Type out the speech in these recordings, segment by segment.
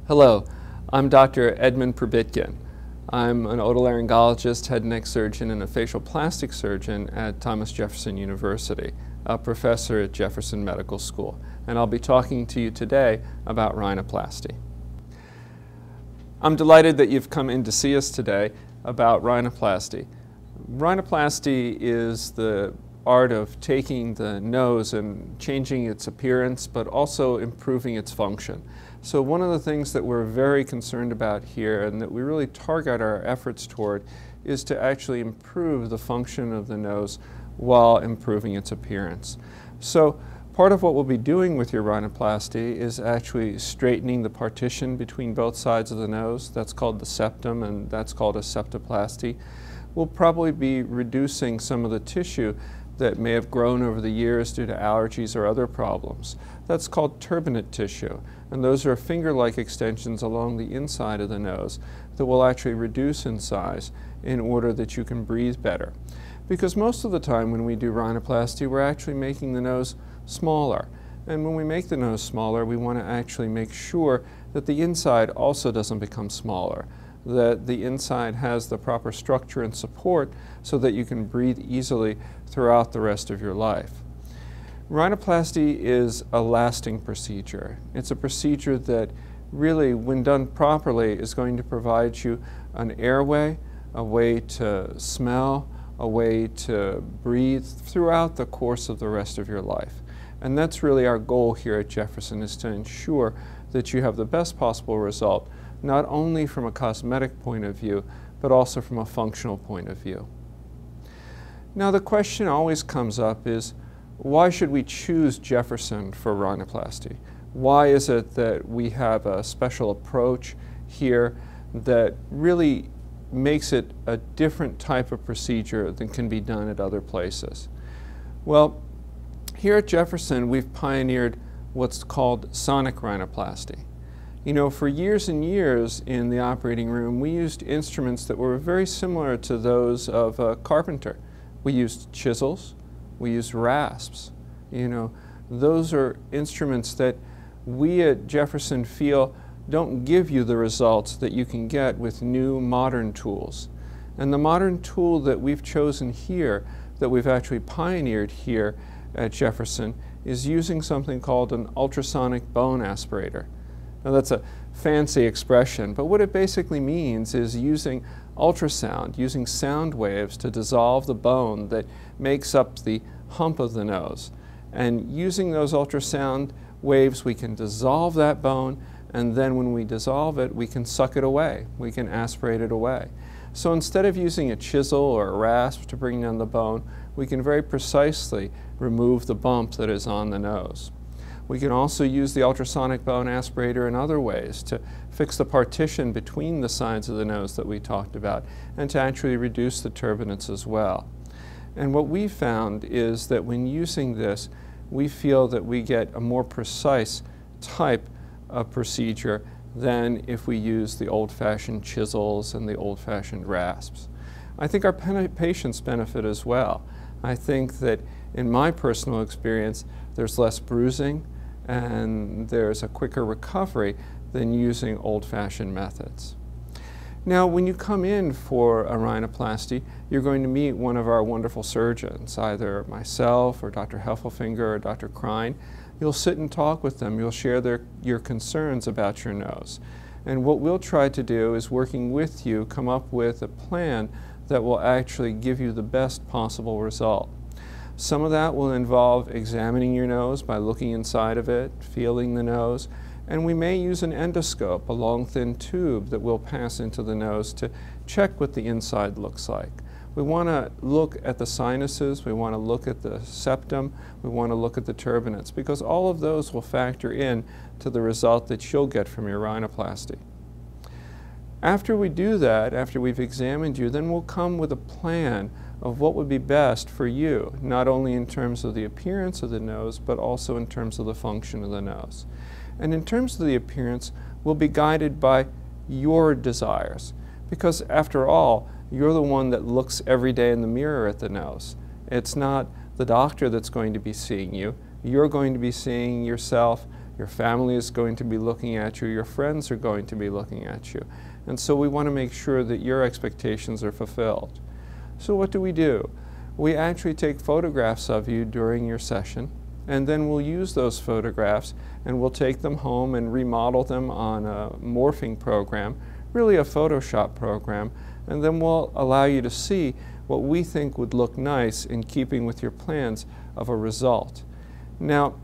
Hello, I'm Dr. Edmund Pribitkin. I'm an otolaryngologist, head and neck surgeon, and a facial plastic surgeon at Thomas Jefferson University, a professor at Jefferson Medical School, and I'll be talking to you today about rhinoplasty. I'm delighted that you've come in to see us today about rhinoplasty. Rhinoplasty is the art of taking the nose and changing its appearance, but also improving its function. So one of the things that we're very concerned about here and that we really target our efforts toward is to actually improve the function of the nose while improving its appearance. So part of what we'll be doing with your rhinoplasty is actually straightening the partition between both sides of the nose. That's called the septum, and that's called a septoplasty. We'll probably be reducing some of the tissue that may have grown over the years due to allergies or other problems. That's called turbinate tissue, and those are finger-like extensions along the inside of the nose that will actually reduce in size in order that you can breathe better. Because most of the time when we do rhinoplasty, we're actually making the nose smaller. And when we make the nose smaller, we want to actually make sure that the inside also doesn't become smaller, that the inside has the proper structure and support so that you can breathe easily throughout the rest of your life. Rhinoplasty is a lasting procedure. It's a procedure that really, when done properly, is going to provide you an airway, a way to smell, a way to breathe throughout the course of the rest of your life. And that's really our goal here at Jefferson, is to ensure that you have the best possible result, not only from a cosmetic point of view, but also from a functional point of view. Now the question always comes up is, why should we choose Jefferson for rhinoplasty? Why is it that we have a special approach here that really makes it a different type of procedure than can be done at other places? Well, here at Jefferson we've pioneered what's called sonic rhinoplasty. You know, for years and years in the operating room, we used instruments that were very similar to those of a carpenter. We used chisels, we used rasps. You know, those are instruments that we at Jefferson feel don't give you the results that you can get with new modern tools. And the modern tool that we've chosen here, that we've actually pioneered here at Jefferson, is using something called an ultrasonic bone aspirator. Now that's a fancy expression, but what it basically means is using ultrasound, using sound waves to dissolve the bone that makes up the hump of the nose. And using those ultrasound waves, we can dissolve that bone, and then when we dissolve it, we can suck it away. We can aspirate it away. So instead of using a chisel or a rasp to bring down the bone, we can very precisely remove the bump that is on the nose. We can also use the ultrasonic bone aspirator in other ways to fix the partition between the sides of the nose that we talked about, and to actually reduce the turbinates as well. And what we found is that when using this, we feel that we get a more precise type of procedure than if we use the old-fashioned chisels and the old-fashioned rasps. I think our patients benefit as well. I think that in my personal experience, there's less bruising and there's a quicker recovery than using old-fashioned methods. Now, when you come in for a rhinoplasty, you're going to meet one of our wonderful surgeons, either myself or Dr. Heffelfinger or Dr. Krein. You'll sit and talk with them. You'll share your concerns about your nose. And what we'll try to do is, working with you, come up with a plan that will actually give you the best possible result. Some of that will involve examining your nose by looking inside of it, feeling the nose, and we may use an endoscope, a long thin tube that will pass into the nose to check what the inside looks like. We want to look at the sinuses, we want to look at the septum, we want to look at the turbinates, because all of those will factor in to the result that you'll get from your rhinoplasty. After we do that, after we've examined you, then we'll come with a plan of what would be best for you, not only in terms of the appearance of the nose, but also in terms of the function of the nose. And in terms of the appearance, we'll be guided by your desires, because after all, you're the one that looks every day in the mirror at the nose. It's not the doctor that's going to be seeing you. You're going to be seeing yourself Your family is going to be looking at you. Your friends are going to be looking at you. And so we want to make sure that your expectations are fulfilled. So what do? We actually take photographs of you during your session, and then we'll use those photographs and we'll take them home and remodel them on a morphing program, really a Photoshop program, and then we'll allow you to see what we think would look nice in keeping with your plans of a result. Now,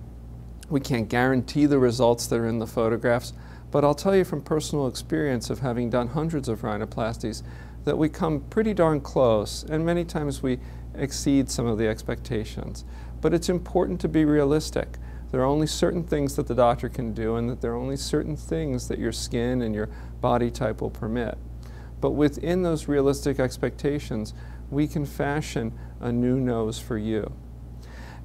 we can't guarantee the results that are in the photographs, but I'll tell you from personal experience of having done hundreds of rhinoplasties that we come pretty darn close, and many times we exceed some of the expectations. But it's important to be realistic. There are only certain things that the doctor can do, and that there are only certain things that your skin and your body type will permit. But within those realistic expectations, we can fashion a new nose for you.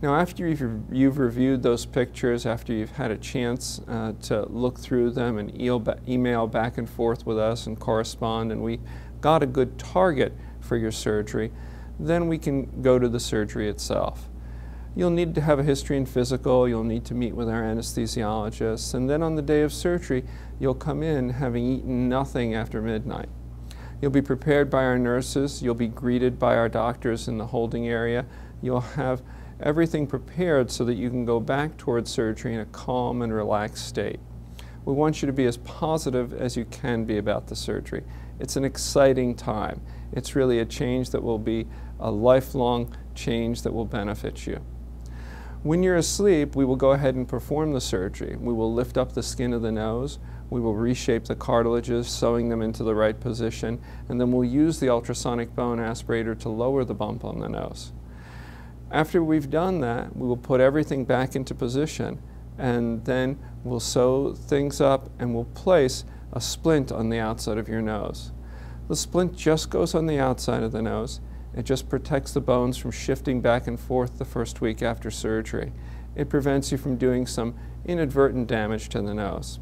Now, after you've reviewed those pictures, after you've had a chance to look through them and email back and forth with us and correspond, and we got a good target for your surgery, then we can go to the surgery itself. You'll need to have a history and physical, you'll need to meet with our anesthesiologist, and then on the day of surgery, you'll come in having eaten nothing after midnight. You'll be prepared by our nurses, you'll be greeted by our doctors in the holding area, you'll have everything prepared so that you can go back towards surgery in a calm and relaxed state. We want you to be as positive as you can be about the surgery. It's an exciting time. It's really a change that will be a lifelong change that will benefit you. When you're asleep, we will go ahead and perform the surgery. We will lift up the skin of the nose, we will reshape the cartilages, sewing them into the right position, and then we'll use the ultrasonic bone aspirator to lower the bump on the nose. After we've done that, we will put everything back into position, and then we'll sew things up and we'll place a splint on the outside of your nose. The splint just goes on the outside of the nose. It just protects the bones from shifting back and forth the first week after surgery. It prevents you from doing some inadvertent damage to the nose.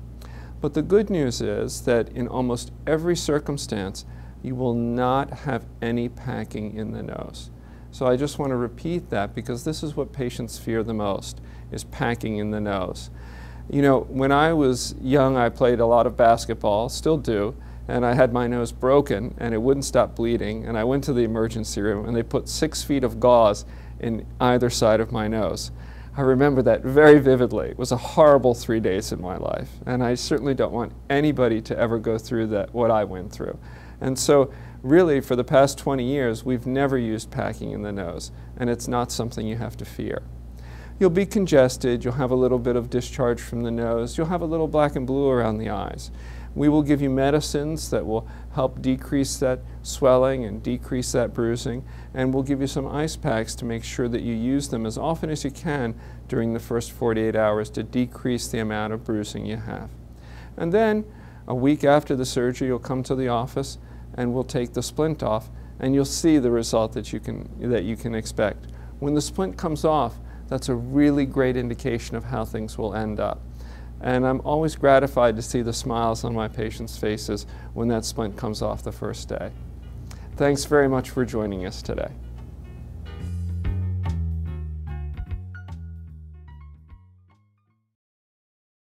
But the good news is that in almost every circumstance, you will not have any packing in the nose. So I just want to repeat that because this is what patients fear the most, is packing in the nose. You know, when I was young, I played a lot of basketball, still do, and I had my nose broken and it wouldn't stop bleeding, and I went to the emergency room and they put 6 feet of gauze in either side of my nose. I remember that very vividly. It was a horrible 3 days in my life, and I certainly don't want anybody to ever go through that, what I went through. And so really for the past 20 years we've never used packing in the nose, and it's not something you have to fear. You'll be congested, you'll have a little bit of discharge from the nose, you'll have a little black and blue around the eyes. We will give you medicines that will help decrease that swelling and decrease that bruising, and we'll give you some ice packs to make sure that you use them as often as you can during the first 48 hours to decrease the amount of bruising you have. And then a week after the surgery you'll come to the office and we'll take the splint off, and you'll see the result that you can expect. When the splint comes off, that's a really great indication of how things will end up. And I'm always gratified to see the smiles on my patients' faces when that splint comes off the first day. Thanks very much for joining us today.